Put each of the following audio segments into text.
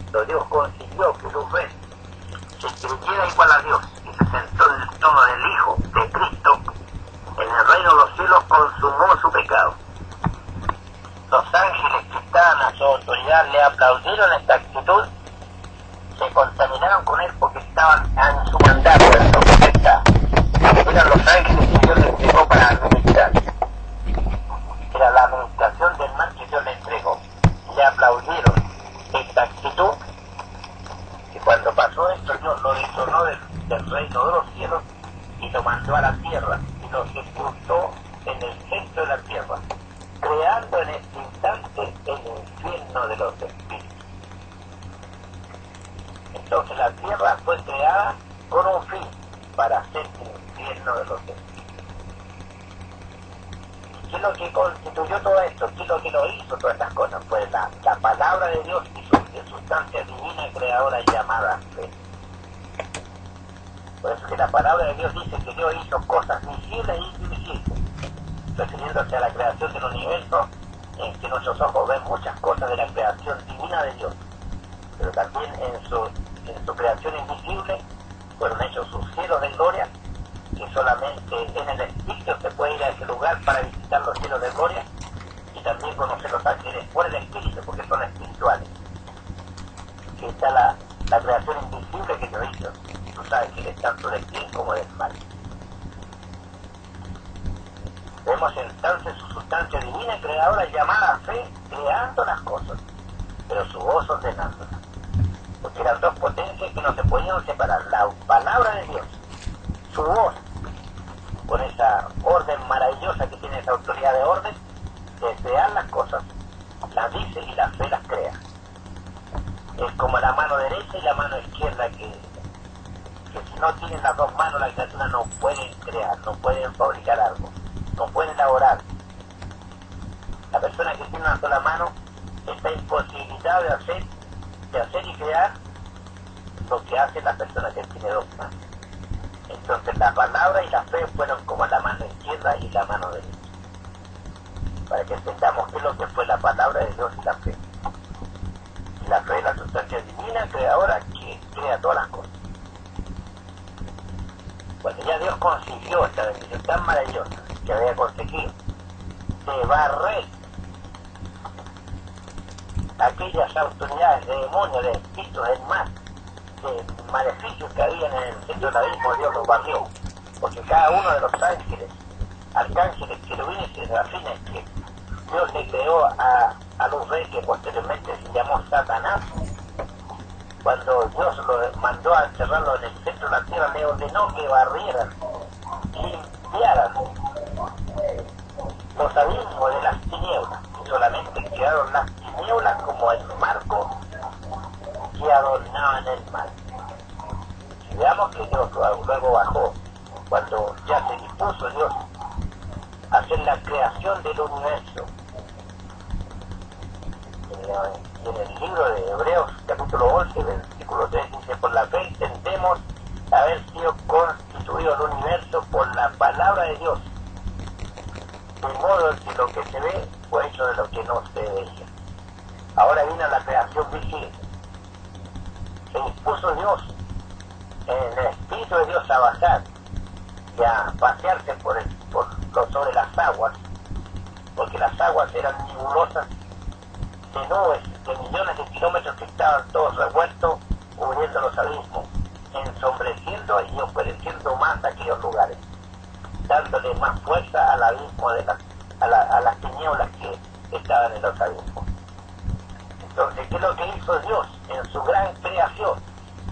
esto, Dios consiguió que Luzbel se creyera igual a Dios y se sentó en el trono del Hijo de Cristo, en el reino de los cielos consumó su pecado. Los ángeles que estaban a su autoridad le aplaudieron esta actitud, se contaminaron con él porque estaban en su mandato, en su potestad. Eran los ángeles que Dios le entregó para administrar. Era la administración del mal que Dios le entregó. Le aplaudieron esta actitud, y cuando pasó esto, Dios lo detonó del reino de los cielos y lo mandó a la tierra y lo sepultó en el centro de la tierra, creando en este instante el infierno de los espíritus. Entonces la tierra fue creada con un fin, para ser el infierno de los espíritus. ¿Qué es lo que constituyó todo esto? ¿Qué es lo que lo hizo todas estas cosas? Pues la palabra de Dios y su sustancia divina creadora llamada fe. Por eso que la palabra de Dios dice que Dios hizo cosas visibles e invisibles, refiriéndose a la creación del universo, en que nuestros ojos ven muchas cosas de la creación divina de Dios, pero también en su creación invisible fueron hechos sus cielos de gloria, que solamente en el espíritu se puede ir a ese lugar para visitar los cielos de gloria, y también conocer los ángeles por el espíritu, porque son espirituales. Y está la creación invisible que Dios hizo, sus ángeles, tanto del bien como del mal. Vemos entonces su sustancia divina creadora llamada fe, creando las cosas, pero su voz ordenándolas. Porque eran dos potencias que no se podían separar, la palabra de Dios, su voz, con esa orden maravillosa que tiene esa autoridad de orden, de crear las cosas, las dice y la fe las crea. Es como la mano derecha y la mano izquierda que si no tienen las dos manos, la criatura no pueden crear, no pueden fabricar algo, no pueden elaborar. La persona que tiene una sola mano está imposibilitada de hacer y crear lo que hace la persona que tiene dos manos. Entonces la palabra y la fe fueron como la mano izquierda y la mano derecha, para que entendamos qué es lo que fue la palabra de Dios y la fe. Y la fe es la sustancia divina creadora que crea todas las cosas. Cuando ya Dios consiguió esta bendición tan maravillosa que había conseguido de barrer aquellas autoridades de demonios, de espíritus, del mal, de maleficios que habían en el centro del abismo, Dios los barrió, porque cada uno de los ángeles, arcángeles, querubines y serafines que Dios le creó a Luzbel, que posteriormente se llamó Satanás, cuando Dios lo mandó a encerrarlo en el centro de la tierra, le ordenó que barrieran, limpiaran los abismos de las tinieblas, y solamente quedaron las tinieblas como el marco que adornaban el mal. Y veamos que Dios luego bajó, cuando ya se dispuso Dios a hacer la creación del universo. En el libro de Hebreos, capítulo 11, versículo 3, dice: por la fe entendemos haber sido constituido el universo por la palabra de Dios, de modo que lo que se ve fue hecho de lo que no se veía. Ahora vino la creación visible. Se dispuso Dios, en el Espíritu de Dios, a bajar y a pasearse sobre las aguas, porque las aguas eran nebulosas de nubes de millones de kilómetros que estaban todos revueltos, cubriendo los abismos, ensombreciendo y oscureciendo más aquellos lugares, dándole más fuerza al abismo a las tinieblas que estaban en los abismos. Entonces, ¿qué es lo que hizo Dios en su gran creación?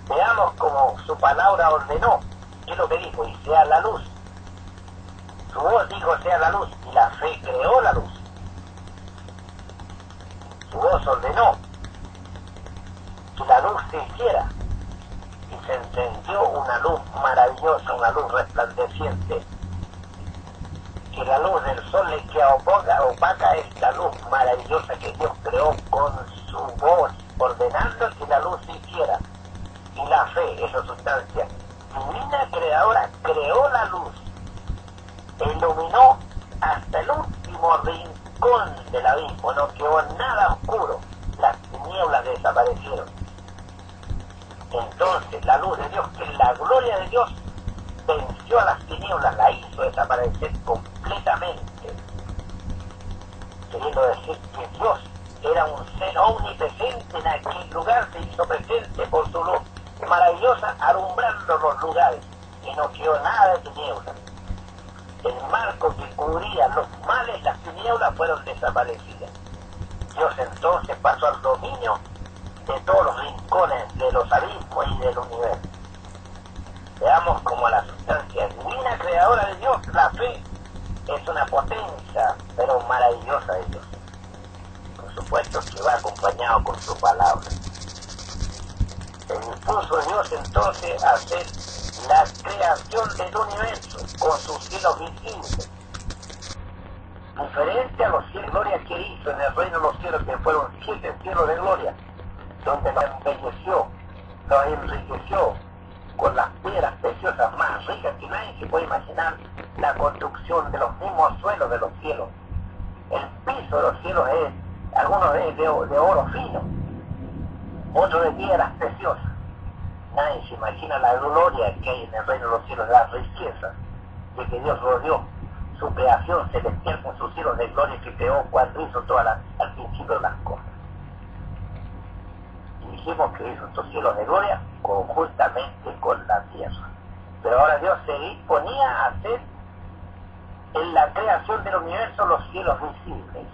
Veamos cómo su palabra ordenó. ¿Qué es lo que dijo? Y sea la luz. Su voz dijo sea la luz, y la fe creó la luz. Su voz ordenó que la luz se hiciera, y se encendió una luz maravillosa, una luz resplandeciente, que la luz del sol le queda opaca esta luz maravillosa que Dios creó con su voz, ordenando que la luz se hiciera. Y la fe, esa sustancia divina creadora, creó la luz, e iluminó hasta el último rincón del abismo, no quedó nada oscuro, las tinieblas desaparecieron, Entonces la luz de Dios, que es la gloria de Dios, venció a las tinieblas, la hizo desaparecer completamente. Queriendo decir que Dios era un ser omnipresente en aquel lugar, se hizo presente por su luz maravillosa, alumbrando los lugares, y no quedó nada de tinieblas. El marco que cubría los males, las tinieblas, fueron desaparecidas. Dios entonces pasó al dominio de todos los rincones de los abismos y del universo. Veamos como la sustancia divina creadora de Dios, la fe, es una potencia, pero maravillosa de Dios. Por supuesto que va acompañado con su palabra. Se dispuso Dios entonces a hacer la creación del universo con sus cielos visibles, diferente a los 7 glorias que hizo en el reino de los cielos, que fueron 7 cielos de gloria, donde los embelleció, los enriqueció con las piedras preciosas más ricas que nadie se puede imaginar, la construcción de los mismos suelos de los cielos. El piso de los cielos es, algunos de oro fino, otros de piedras preciosas. Nadie se imagina la gloria que hay en el reino de los cielos, las riquezas de que Dios rodeó su creación celestial con sus cielos de gloria que creó cuando hizo al principio de las cosas. Y dijimos que hizo estos cielos de gloria conjuntamente con la tierra. Pero ahora Dios se disponía a hacer en la creación del universo los cielos visibles.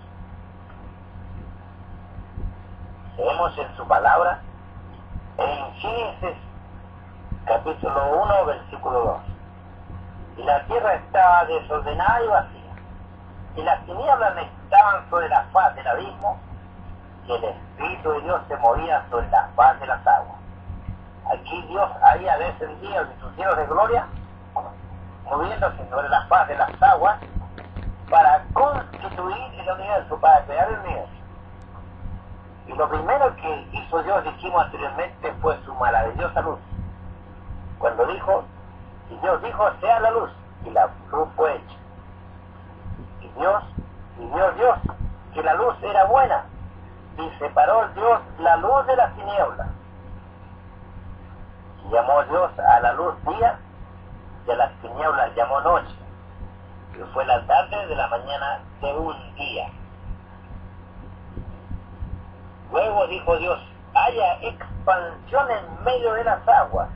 Leemos en su palabra en Génesis capítulo 1 versículo 2: y la tierra estaba desordenada y vacía, y las tinieblas estaban sobre la faz del abismo, y el Espíritu de Dios se movía sobre la faz de las aguas. Aquí Dios había descendido de sus cielos de gloria, moviéndose sobre la faz de las aguas para constituir el universo, para crear el universo. Y lo primero que hizo Dios, dijimos anteriormente, fue su maravillosa luz. Cuando dijo, y Dios dijo, sea la luz, y la luz fue hecha. Y vio Dios que la luz era buena, y separó Dios la luz de las tinieblas. Y llamó Dios a la luz día, y a las tinieblas llamó noche, que fue la tarde de la mañana de un día. Luego dijo Dios, haya expansión en medio de las aguas,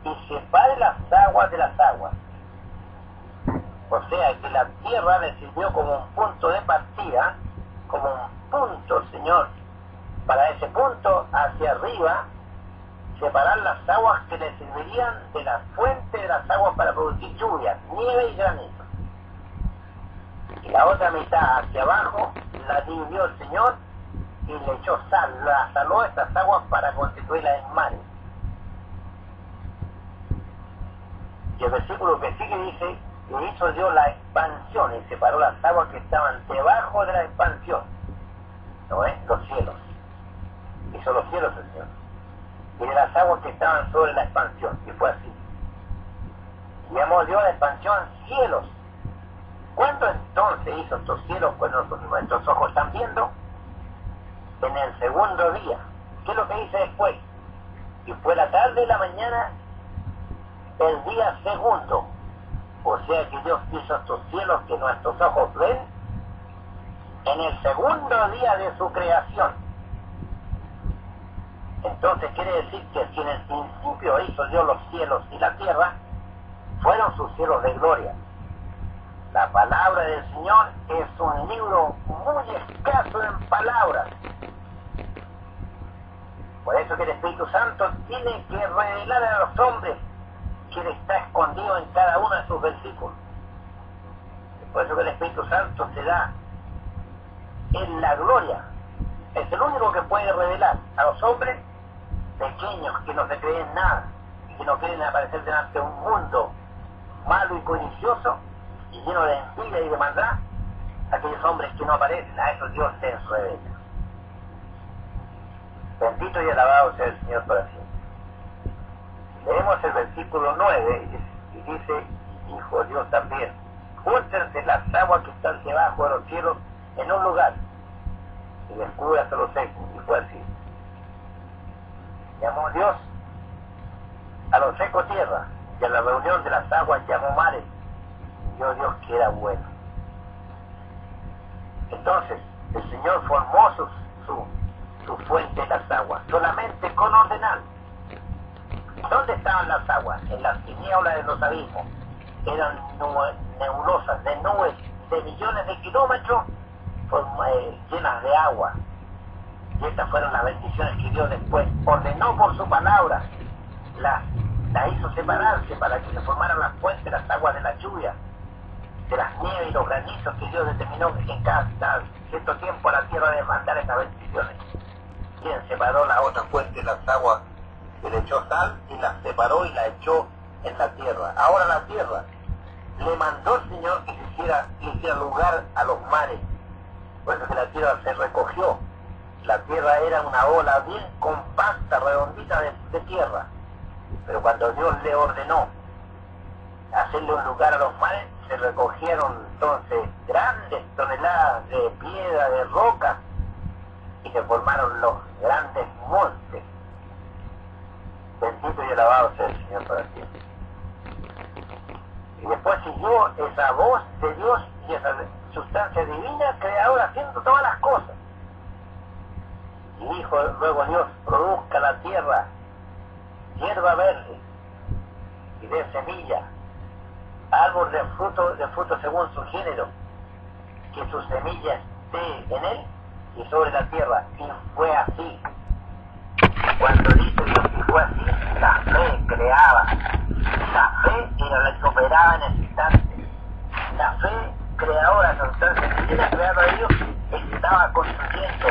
y separe las aguas de las aguas. O sea que la tierra le sirvió como un punto de partida, como un punto, Señor, para ese punto hacia arriba, separar las aguas que le servirían de la fuente de las aguas para producir lluvia, nieve y granizo. Y la otra mitad hacia abajo la dividió el Señor y le echó sal, la saló estas aguas para constituirlas en mares. Y el versículo que sigue dice, y hizo Dios la expansión y separó las aguas que estaban debajo de la expansión, ¿no es? Los cielos. Hizo los cielos el Señor. Y de las aguas que estaban sobre la expansión, y fue así. Y llamó Dios a la expansión cielos. ¿Cuándo entonces hizo estos cielos cuando nuestros ojos están viendo? En el segundo día. ¿Qué es lo que dice después? Y fue la tarde y la mañana el día segundo. O sea que Dios hizo estos cielos que nuestros ojos ven en el segundo día de su creación. Entonces quiere decir que si en el principio hizo Dios los cielos y la tierra, fueron sus cielos de gloria. La palabra del Señor es un libro muy escaso en palabras. Por eso que el Espíritu Santo tiene que revelar a los hombres que está escondido en cada uno de sus versículos. Por eso que el Espíritu Santo se da en la gloria. Es el único que puede revelar a los hombres pequeños que no se creen nada, que no quieren aparecer delante de un mundo malo y codicioso y lleno de envidia y de maldad. Aquellos hombres que no aparecen, a esos Dios les revela. Bendito y alabado sea el Señor para siempre. Leemos el versículo 9 y dice, dijo Dios también, júntense las aguas que están debajo de los cielos en un lugar y descúbrase los secos. Y fue así. Llamó Dios a lo seco tierra, y a la reunión de las aguas llamó mares. Y vio Dios que era bueno. Entonces el Señor formó su fuente en las aguas, solamente con ordenar. ¿Dónde estaban las aguas? En las tinieblas de los abismos. Eran nebulosas, de nubes de millones de kilómetros llenas de agua. Y estas fueron las bendiciones que Dios después ordenó por su palabra. Las hizo separarse para que se formaran las fuentes, las aguas de la lluvia, de las nieves y los granizos que Dios determinó que en cada cierto tiempo a la tierra de mandar estas bendiciones. Quien separó la otra fuente, las aguas, que le echó sal y las separó y las echó en la tierra. Ahora la tierra le mandó el Señor que le hiciera lugar a los mares. Por eso que la tierra se recogió. La tierra era una ola bien compacta, redondita de tierra. Pero cuando Dios le ordenó hacerle un lugar a los mares, se recogieron entonces grandes toneladas de piedra, de roca, y se formaron los grandes montes. Bendito y alabado sea el Señor para siempre. Y después siguió esa voz de Dios y esa sustancia divina creadora haciendo todas las cosas. Y dijo luego Dios: produzca la tierra hierba verde y de semilla, árbol de fruto según su género, que su semilla esté en él y sobre la tierra. Y fue así. Cuando dice Dios que fue así, la fe creaba. La fe era la que operaba en ese instante. La fe creadora, la sustancia que tiene creado a Dios, estaba construyendo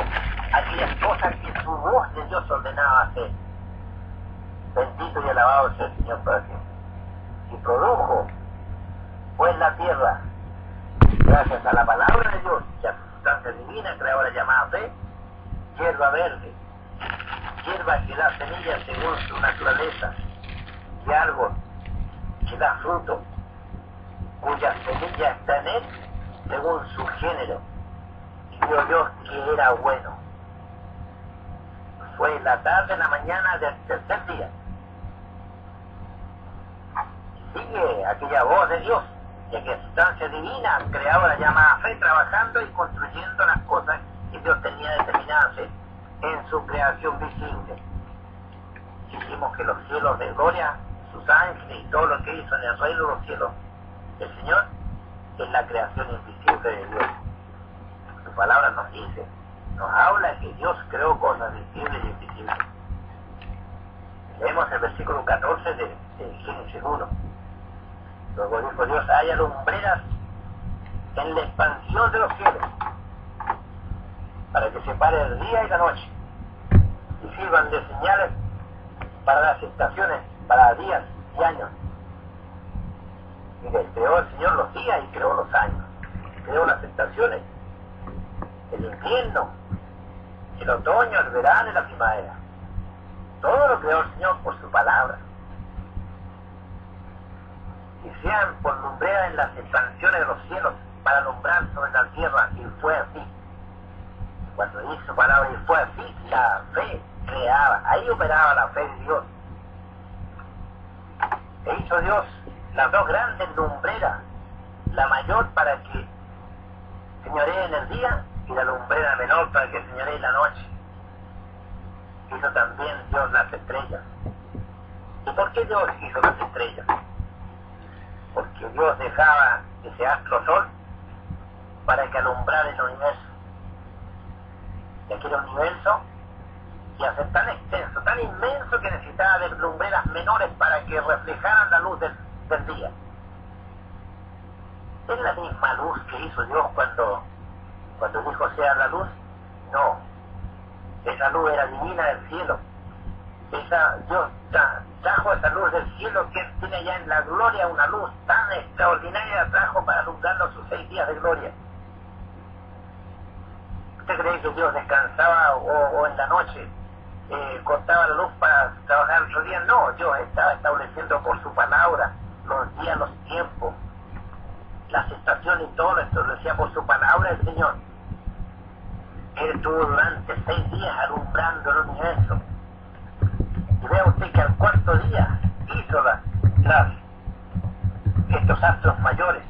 aquellas cosas que su voz de Dios ordenaba hacer. Bendito y alabado sea el Señor para siempre. Y produjo pues la tierra, gracias a la palabra de Dios y a su sustancia divina creadora llamada fe, hierba verde, hierba que da semillas según su naturaleza, y árbol que da fruto, cuya semilla está en él según su género. Y vio Dios que era bueno. Fue la tarde, la mañana del tercer día. Sigue aquella voz de Dios y aquella sustancia divina creadora llamada fe, trabajando y construyendo las cosas que Dios tenía determinadas en su creación visible. Dijimos que los cielos de gloria, sus ángeles y todo lo que hizo en el reino de los cielos, el Señor es la creación invisible de Dios. Su palabra nos dice, nos habla que Dios creó cosas visibles y invisibles. Leemos el versículo 14 de Génesis 1. Luego dijo Dios: haya lumbreras en la expansión de los cielos, para que separe el día y la noche, y sirvan de señales para las estaciones, para días y años. Mire, creó el Señor los días y creó los años, creó las estaciones, el invierno, el otoño, el verano y la primavera. Todo lo creó el Señor por su palabra. Y sean por lumbreras en las expansiones de los cielos, para alumbrar sobre la tierra. Y fue así. Cuando hizo su palabra y fue así, la fe creaba. Ahí operaba la fe de Dios. E hizo Dios las dos grandes lumbreras, la mayor para que señoree en el día y la lumbrera menor para que señoree en la noche. Hizo también Dios las estrellas. ¿Y por qué Dios hizo las estrellas? Porque Dios dejaba ese astro sol para que alumbrara el universo. Y aquel universo iba a ser tan extenso, tan inmenso, que necesitaba de lumbreras menores para que reflejaran la luz del día. ¿Es la misma luz que hizo Dios cuando dijo sea la luz? No. Esa luz era divina del cielo. Dios trajo esa luz del cielo que Él tiene ya en la gloria, una luz tan extraordinaria, trajo para alumbrarnos sus 6 días de gloria. ¿Usted cree que Dios descansaba o en la noche cortaba la luz para trabajar otro día? No, Dios estaba estableciendo por su palabra los días, los tiempos, las estaciones y todo lo establecía por su palabra el Señor. Él estuvo durante 6 días alumbrando el universo. vea usted que al cuarto día hizo estos astros mayores,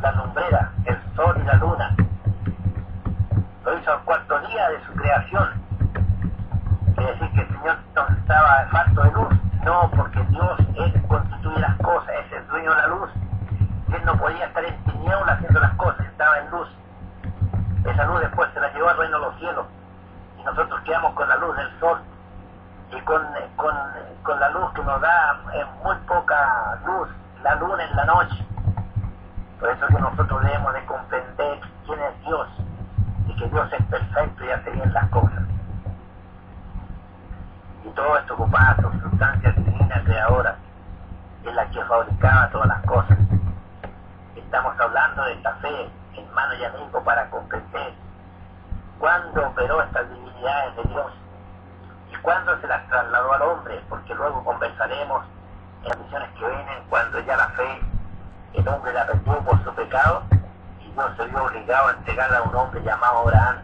la lumbrera, el sol y la luna. Lo hizo al cuarto día de su creación. Quiere decir que el Señor no estaba falto de luz. No, porque Dios, Él constituye las cosas, es el dueño de la luz. Él no podía estar en tinieblas haciendo las cosas, estaba en luz. Esa luz después se la llevó al reino de los cielos. Y nosotros quedamos con la luz del sol y con la luz que nos da muy poca luz, la luna en la noche. Por eso que nosotros debemos de comprender quién es Dios y que Dios es perfecto y hace bien las cosas. Y todo esto ocupaba su sustancia divina creadora, en la que fabricaba todas las cosas. Estamos hablando de esta fe, hermano y amigo, para comprender cuándo operó estas divinidades de Dios y cuándo se las trasladó al hombre, porque luego conversaremos en las misiones que vienen, cuando ya la fe, el hombre la perdió por su pecado y Dios se vio obligado a entregarla a un hombre llamado Abraham.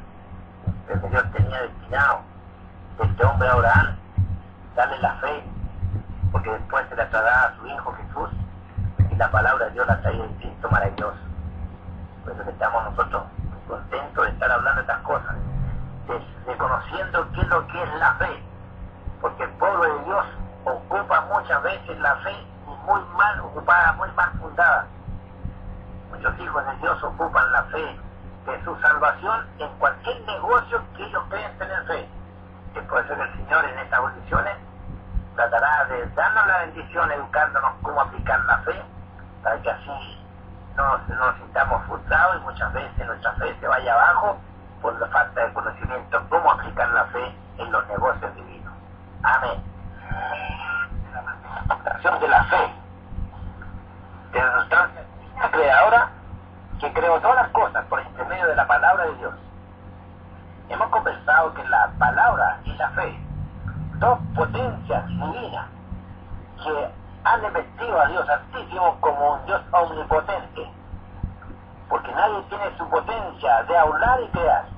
El Señor tenía destinado de este hombre Abraham darle la fe, porque después se la traslada a su hijo Jesús y la palabra de Dios la traía en Cristo maravilloso. Por eso que estamos nosotros contentos de estar hablando de estas cosas, de conociendo qué es lo que es la fe, porque el pueblo de Dios ocupa muchas veces la fe muy mal ocupada, muy mal fundada. Muchos hijos de Dios ocupan la fe de su salvación en cualquier negocio que ellos piensen en fe. Es por eso que el Señor en estas audiciones tratará de darnos la bendición, educándonos cómo aplicar la fe, para que así no nos sintamos frustrados y muchas veces nuestra fe se vaya abajo por la falta de conocimiento, cómo aplicar la fe en los negocios divinos. Amén. La manifestación de la fe, de la sustancia creadora que creó todas las cosas por intermedio de la palabra de Dios. Hemos conversado que la palabra y la fe, dos potencias divinas que han investido a Dios Altísimo como un Dios omnipotente, porque nadie tiene su potencia de hablar y crear.